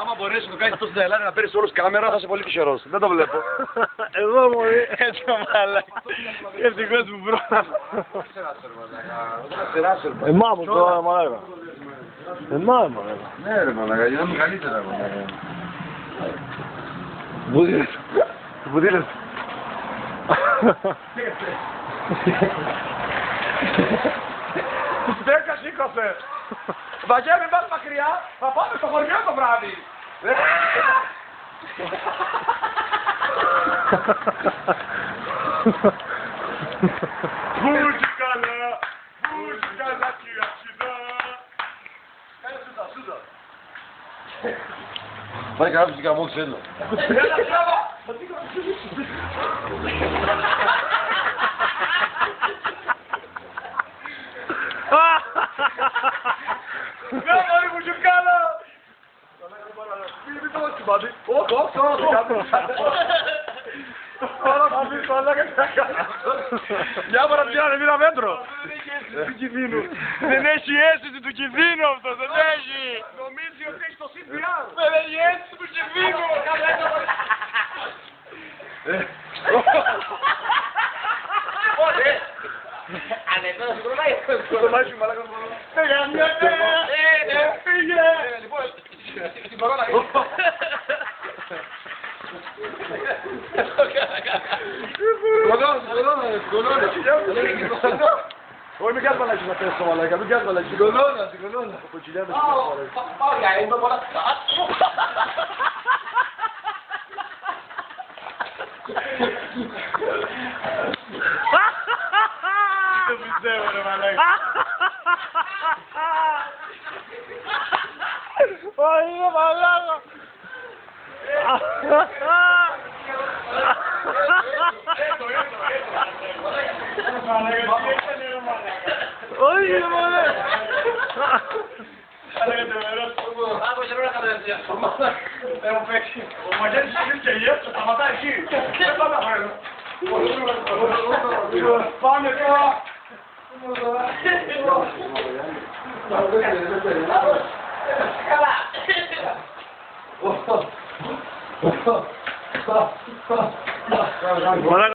Άμα μπορείς να το κάνεις αυτό στην Ελλάδα να παίρνεις όλους κάμερα θα είσαι πολύ τυχερός. Δεν το βλέπω. Εγώ μωρή, έτσι ο μαλάκα. Ευτυχώς που πρόλαβα. Εμά μου τώρα μαλάκα. Εμά μαλάκα. Ναι ρε μαλάκα, για να είμαι καλύτερα μαλάκα. Βουδίλες. Βουδίλες. Στέκα σήκωσε. Βαγέ μην πας μακριά, θα πάμε στο χωριό το βράδυ. Μπούζικαλα, μπούζικαλα κυρατσιδά. Κάνε σούτα. Πάει καλά φυσικά μου ξέλο. Ναι, μωρί μου γιουκάλα! Μην το βάζει μπάτι. Όχι, για παρατηράνε, μήνα μέτρο. Δεν έχει αίσθηση του κινδύνου αυτό, δεν έχει. Νομίζει ότι έχει το CPR. Δεν έχει αίσθηση του κινδύνου. Ανεβαίνω στην κορονάει. Το μάχη μου μαλάκα μου. Φύγε. Λοιπόν, στην κορώνα. Όχι μην κάνεις μαλάκες να πες το μαλάκα, μην κάνεις μαλάκες. Στην κολόνα, στην κολόνα. Από κοιλιάδες. Πάω για έντο πολλά. Δεν πιστεύω ρε μαλάκα. Όχι ρε μαλάκα. Όχι ρε μαλάκα. Άκουσε ρε κατευθείαν. Έχω παίξει. Ο Μαγιάννης είναι και γεύσο, σταματάει εκεί. Δεν πάμε φέρνω. Πάμε τώρα. Καλά. Μαλάκα.